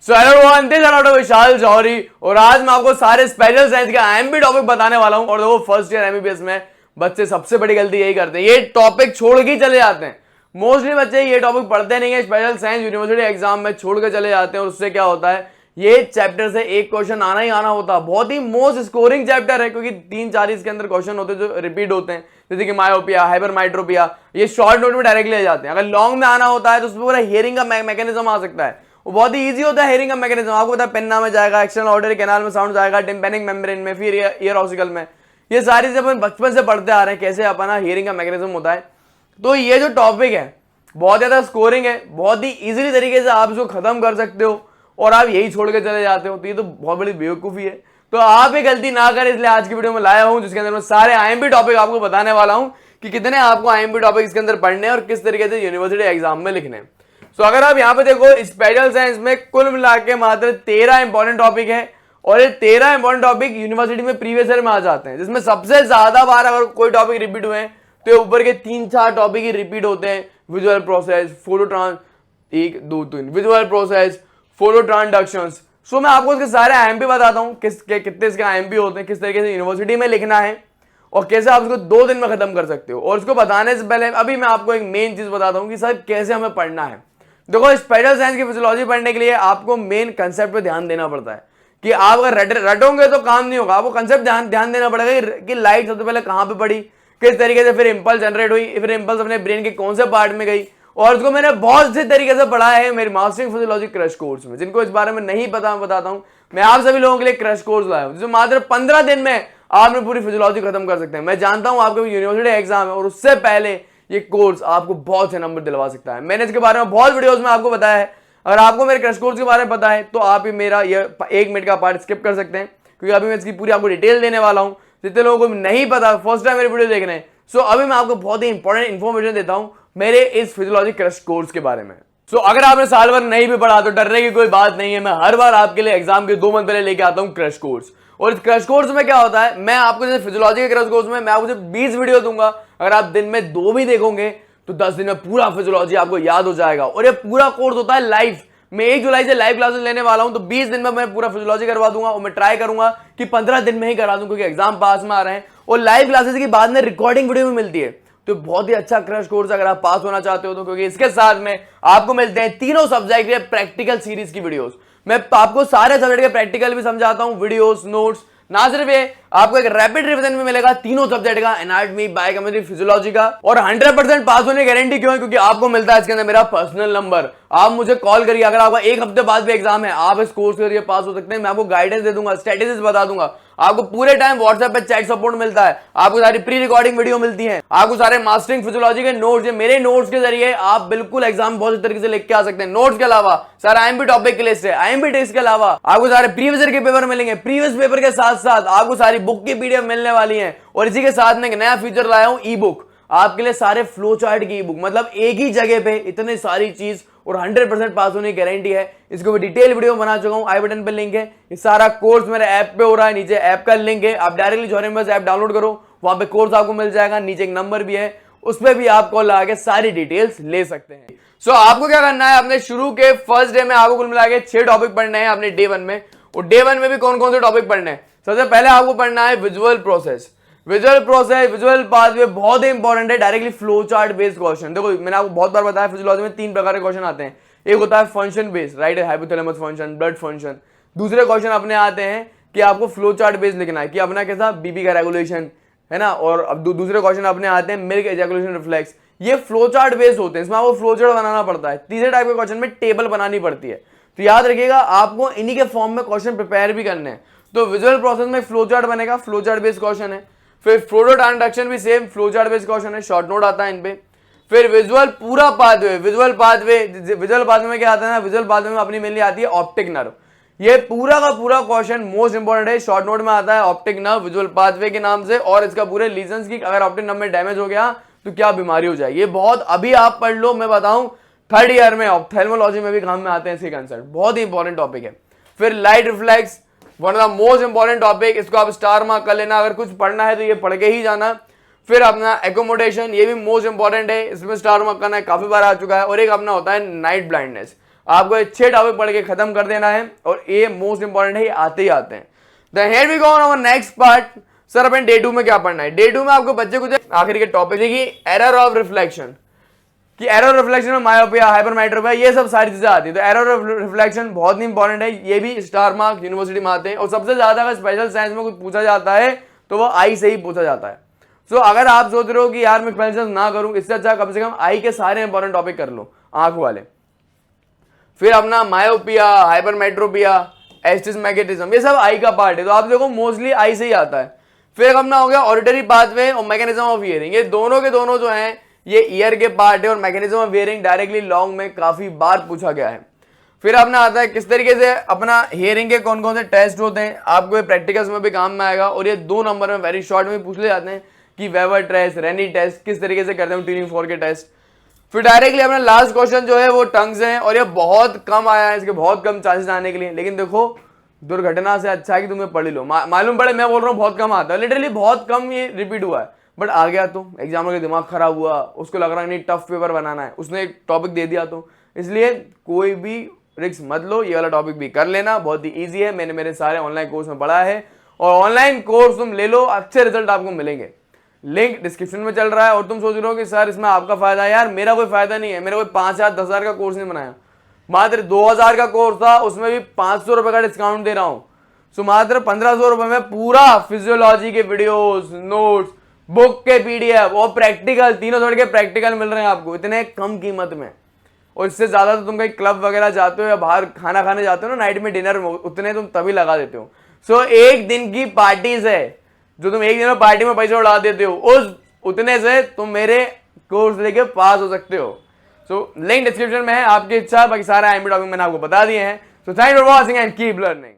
So hello everyone, this is doctor Vishal Jauhari और आज मैं आपको सारे स्पेशल साइंस के आईएमपी टॉपिक बताने वाला हूं। और देखो फर्स्ट ईयर एमबीबीएस में बच्चे सबसे बड़ी गलती यही करते हैं, ये टॉपिक छोड़ के चले जाते हैं। मोस्टली बच्चे ये टॉपिक पढ़ते नहीं है, स्पेशल साइंस यूनिवर्सिटी एग्जाम में छोड़ के चले जाते हैं और उससे क्या होता है, ये चैप्टर से एक क्वेश्चन आना ही आना होता है। बहुत ही मोस्ट स्कोरिंग चैप्टर है क्योंकि 3-4 इसके अंदर क्वेश्चन होते हैं जो रिपीट होते हैं, जैसे कि मायोपिया, हाइपरमाइट्रोपिया, ये शॉर्ट नोट में डायरेक्टली ले जाते हैं। अगर लॉन्ग में आना होता है तो उसमें पूरा हियरिंग का मैकेनिज्म आ सकता है, वो बहुत ही इजी होता है। हेयरिंग का मैकेनिज्म आपको पता है, पेन्ना में जाएगा, एक्सटर्नल ऑडिटरी कैनाल में साउंड जाएगा, टिम्पैनिक मेम्ब्रेन में, फिर ईयर ऑसिकल में। ये सारी चीजें अपन बचपन से पढ़ते आ रहे हैं कैसे अपना हेयरिंग का मैकेनिज्म होता है। तो ये जो टॉपिक है बहुत ज्यादा स्कोरिंग है, बहुत ही इजीली तरीके से आप इसको खत्म कर सकते हो और आप यही छोड़ के चले जाते हो, तो ये तो बहुत बड़ी बेवकूफी है। तो आप ये गलती ना करें, इसलिए आज की वीडियो में लाया हूं जिसके अंदर मैं सारे आईएमपी टॉपिक आपको बताने वाला हूं कि कितने आपको आईएमपी टॉपिक इसके अंदर पढ़ने हैं और किस तरीके से यूनिवर्सिटी एग्जाम में लिखने हैं। तो अगर आप यहाँ पे देखो, स्पेशल साइंस में कुल मिला के मात्र 13 इंपॉर्टेंट टॉपिक है और ये 13 इंपॉर्टेंट टॉपिक यूनिवर्सिटी में प्रीवियस ईयर में आ जाते हैं, जिसमें सबसे ज्यादा बार अगर कोई टॉपिक रिपीट हुए हैं तो ऊपर के 3-4 टॉपिक ही रिपीट होते हैं। Visual process, photo trans, 1 2 3 visual process, photo transductions. So मैं आपको इसके सारे आईएमपी बताता हूँ, कितने इसके आईएमपी होते हैं, किस तरीके से यूनिवर्सिटी में लिखना है और कैसे आप इसको 2 दिन में खत्म कर सकते हो। और इसको बताने से पहले अभी मैं आपको एक मेन चीज बताता हूँ कि सर कैसे हमें पढ़ना है। देखो, स्पेशल साइंस की फिजियोलॉजी पढ़ने के लिए आपको मेन कंसेप्ट पे ध्यान देना पड़ता है कि आप अगर रटोगे तो काम नहीं होगा। आपको कंसेप्ट ध्यान देना पड़ेगा कि लाइट सबसे पहले कहां पे पड़ी, किस तरीके से फिर इंपल्स जनरेट हुई, फिर इंपल्स अपने ब्रेन के कौन से पार्ट में गई। और उसको मैंने बहुत अच्छे तरीके से पढ़ा है मेरी मास्टरिंग फिजियोलॉजी क्रश कोर्स में। जिनको इस बारे में नहीं पता मैं बताता हूं, मैं आप सभी लोगों के लिए क्रश कोर्स लाया हूं, जिसमें मात्र 15 दिन में आपने पूरी फिजियोलॉजी खत्म कर सकते हैं। मैं जानता हूं आपके यूनिवर्सिटी एग्जाम है और उससे पहले ये कोर्स आपको बहुत से नंबर दिलवा सकता है। मैंने इसके बारे में बहुत वीडियोस में आपको बताया है। अगर आपको मेरे क्रश कोर्स के बारे में पता है तो आप ही मेरा ये 1 मिनट का पार्ट स्किप कर सकते हैं, क्योंकि अभी मैं इसकी पूरी आपको डिटेल देने वाला हूं। जितने लोगों को नहीं पता, फर्स्ट टाइम मेरी वीडियो देख रहे हैं, सो अभी मैं आपको बहुत ही इंपॉर्टेंट इन्फॉर्मेशन देता हूं मेरे इस फिजियोलॉजी क्रश कोर्स के बारे में। सो अगर आपने साल भर नहीं भी पढ़ा तो डरने की कोई बात नहीं है। मैं हर बार आपके लिए एग्जाम के 2 मंथ पहले लेके आता हूं क्रश कोर्स। और इस क्रश कोर्स में क्या होता है, मैं आपको जैसे फिजियोलॉजी के क्रश कोर्स में मैं आपको सिर्फ 20 वीडियो दूंगा। अगर आप दिन में 2 भी देखोगे तो 10 दिन में पूरा फिजियोलॉजी आपको याद हो जाएगा। और ये पूरा कोर्स होता है लाइव। मैं 1 जुलाई से लाइव क्लासेस लेने वाला हूं, तो 20 दिन में मैं पूरा फिजियोलॉजी करवा दूंगा और मैं ट्राई करूंगा कि 15 दिन में ही करा दूं, क्योंकि एग्जाम पास में आ रहे हैं। और लाइव क्लासेस के बाद में रिकॉर्डिंग वीडियो भी मिलती है, तो बहुत ही अच्छा क्रश कोर्स अगर आप पास होना चाहते हो तो, क्योंकि इसके साथ में आपको मिलते हैं तीनों सब्जेक्ट के प्रैक्टिकल सीरीज की वीडियोस। मैं आपको सारे सब्जेक्ट के प्रैक्टिकल भी समझाता हूं, वीडियोस, नोट्स। ना सिर्फ ये, आपको एक रैपिड रिवीजन भी मिलेगा तीनों सब्जेक्ट का, एनाटॉमी, बायोकेमिस्ट्री, फिजियोलॉजी का। और 100% पास होने की गारंटी क्यों है, क्योंकि आपको मिलता है इसके अंदर मेरा पर्सनल नंबर। आप मुझे कॉल करिए, अगर आपका 1 हफ्ते बाद भी एग्जाम है, आप इस कोर्स के जरिए पास हो सकते हैं। मैं आपको गाइडेंस दे दूंगा, स्ट्रेटेजीज बता दूंगा। आपको पूरे टाइम व्हाट्सएप पे चैट सपोर्ट मिलता है, आपको सारी प्री रिकॉर्डिंग वीडियो मिलती है, आपको सारे मास्टरिंग फिजियोलॉजी के नोट्स, मेरे नोट्स के जरिए आप बिल्कुल एग्जाम बहुत अच्छे तरीके से लिख के आ सकते हैं। नोट्स के अलावा सारे आईएमपी टॉपिक की लिस्ट है, आईएमपी टेस्ट के अलावा आपको सारे प्रीवियस ईयर के पेपर मिलेंगे। प्रीवियस पेपर के साथ साथ आपको सारी बुक की पीडीएफ मिलने वाली है। और इसी के साथ में एक नया फीचर लाया हूं, ई बुक आपके लिए, सारे फ्लो चार्ट की ई बुक, मतलब एक ही जगह पे इतनी सारी चीज और 100% पास होने की गारंटी है। इसको मैं डिटेल वीडियो बना चुका हूं, आई बटन पे लिंक है। ये सारा कोर्स मेरे ऐप पे हो रहा है, नीचे ऐप का लिंक है, आप डायरेक्टली जौहरी मेंबर्स ऐप डाउनलोड करो, वहां पे कोर्स आपको मिल जाएगा। नीचे एक नंबर भी है, उस पर भी आप कॉल लगा के सारी डिटेल्स ले सकते हैं। सो आपको क्या करना है, अपने शुरू के फर्स्ट डे में आपको कुल मिला के 6 टॉपिक पढ़ने हैं अपने डे 1 में। और डे 1 में भी कौन कौन से टॉपिक पढ़ने हैं, सबसे पहले आपको पढ़ना है विजुअल प्रोसेस। विजुअल पाथवे बहुत ही इंपॉर्टेंट है, directly flow chart based question. देखो, मैंने आपको बहुत बार बताया फिजियोलॉजी में 3 प्रकार के क्वेश्चन आते हैं। एक होता है function based, right, hypothalamus function, blood function. दूसरे क्वेश्चन अपने आते हैं कि आपको फ्लो चार्ट बेस्ड लिखना है कि अपना कैसा बीपी का रेगुलेशन है ना। और अब दूसरे क्वेश्चन अपने आते हैं मिल्क एजैकुलेशन रिफ्लेक्स। ये फ्लो चार्ट बेस्ड होते हैं, इसमें आपको फ्लो चार्ट बनाना पड़ता है। तीसरे टाइप के क्वेश्चन में टेबल बनानी पड़ती है। तो याद रखिएगा, आपको इन्हीं के फॉर्म में क्वेश्चन प्रिपेयर भी करने हैं। तो विजुअल प्रोसेस में फ्लो चार्ट बनेगा, फ्लो चार्ट बेस्ड क्वेश्चन है। फिर फोटो ट्रांसडक्शन भी same flow chart based question है, शॉर्ट नोट आता है इन पे। फिर विजुअल पूरा पाथवे, विजुअल पाथवे में क्या आता है ना, विजुअल पाथवे में अपनी मेनली आती है ऑप्टिक नर्व। ये पूरा का पूरा क्वेश्चन मोस्ट इंपोर्टेंट है, शॉर्ट नोट में आता है ऑप्टिक नर्व विजुअल पाथवे के नाम से, और इसका पूरे लीजन्स की, अगर ऑप्टिक नर्व में डैमेज हो गया तो क्या बीमारी हो जाएगी। ये बहुत अभी आप पढ़ लो, मैं बताऊं 3rd ईयर में ऑप्थेल्मोलॉजी में भी काम में आते हैं इसके कंसेप्ट, बहुत ही इंपॉर्टेंट टॉपिक है। फिर light reflex, one of the most important topic, इसको आप स्टार मार्क कर लेना, अगर कुछ पढ़ना है तो ये पढ़ के ही जाना। फिर अपना एकोमोडेशन, ये भी मोस्ट इंपॉर्टेंट है, इसमें स्टार मार्क करना है, काफी बार आ चुका है। और एक अपना होता है नाइट ब्लाइंडनेस। आपको ये 6 टॉपिक पढ़ के खत्म कर देना है और ये मोस्ट इंपॉर्टेंट है, ये आते ही आते हैं। Then here we go on our next part. Sir अपन डे 2 में क्या पढ़ना है? डे 2 में आपको बच्चे कुछ आखिरी के टॉपिक देखिए, एरर ऑफ रिफ्लेक्शन, कि एरर रिफ्लेक्शन में मायोपिया, हाइपरमेट्रोपिया, ये सब सारी चीजें आती है। तो एरर ऑफ रिफ्लेक्शन बहुत ही इंपॉर्टेंट है, ये भी स्टार मार्क यूनिवर्सिटी में आते हैं। और सबसे ज्यादा अगर स्पेशल साइंस में कुछ पूछा जाता है तो वो आई से ही पूछा जाता है। सो अगर आप सोच रहे हो कि यार मैं स्पेशल साइंस ना करूं, इससे अच्छा कम से कम आई के सारे इंपॉर्टेंट टॉपिक कर लो, आंख वाले। फिर अपना मायोपिया, हाइपरमेट्रोपिया, एस्टिग्मेटिज्म, ये सब आई का पार्ट है। तो आप देखो मोस्टली आई से ही आता है। फिर अपना हो गया ऑडिटरी पाथवे और मैकेनिज्म ऑफ हियरिंग, ये दोनों के दोनों जो हैं ये ईयर के पार्ट है। और mechanism of hearing directly long में काफी बार पूछा गया है। फिर अपना आता है किस तरीके से अपना हियरिंग के कौन कौन से टेस्ट होते हैं, आपको ये प्रैक्टिकल्स में भी काम में आएगा। और ये 2 नंबर में वेरी शॉर्ट में पूछ ले जाते हैं कि वेबर टेस्ट, रेनी टेस्ट किस तरीके से करते हैं, ट्यूनिंग फोर के टेस्ट। फिर डायरेक्टली अपना लास्ट क्वेश्चन जो है वो टंग्स है, और ये बहुत कम आया है, इसके बहुत कम चांसेस आने के लिए। लेकिन देखो दुर्घटना से अच्छा है कि तुम्हें पढ़ लो, मालूम पड़े मैं बोल रहा हूँ बहुत कम आता है, लिटरली बहुत कम ये रिपीट हुआ है, बट आ गया तो एग्जामर का दिमाग खराब हुआ, उसको लग रहा है नहीं टफ पेपर बनाना है, उसने एक टॉपिक दे दिया। तो इसलिए कोई भी रिस्क मत लो, ये वाला टॉपिक भी कर लेना, बहुत ही ईजी है, मैंने मेरे सारे ऑनलाइन कोर्स में पढ़ा है। और ऑनलाइन कोर्स तुम ले लो, अच्छे रिजल्ट आपको मिलेंगे। लिंक डिस्क्रिप्शन में चल रहा है। और तुम सोच रहे हो कि सर इसमें आपका फायदा है, यार मेरा कोई फायदा नहीं है, मेरा कोई 5,000 10,000 का कोर्स नहीं बनाया, मात्र 2,000 का कोर्स था, उसमें भी 500 रुपए का डिस्काउंट दे रहा हूं। सो मात्र 1,500 रुपए में पूरा फिजियोलॉजी के वीडियोस, नोट्स, बुक के पीडीएफ और प्रैक्टिकल, तीनों थोड़े के प्रैक्टिकल मिल रहे हैं आपको इतने कम कीमत में। और इससे ज्यादा तो तुम कहीं क्लब वगैरह जाते हो या बाहर खाना खाने जाते हो ना नाइट में, डिनर में, उतने तुम तभी लगा देते हो। सो एक दिन की पार्टीज है जो तुम एक दिन में पार्टी में पैसे उड़ा देते हो, उस उतने से तुम मेरे कोर्स लेके पास हो सकते हो। सो लिंक डिस्क्रिप्शन में है, आपकी इच्छा, बाकी सारे आईएमपी टॉपिक मैंने आपको बता दिए हैं। So thank you for watching and keep learning.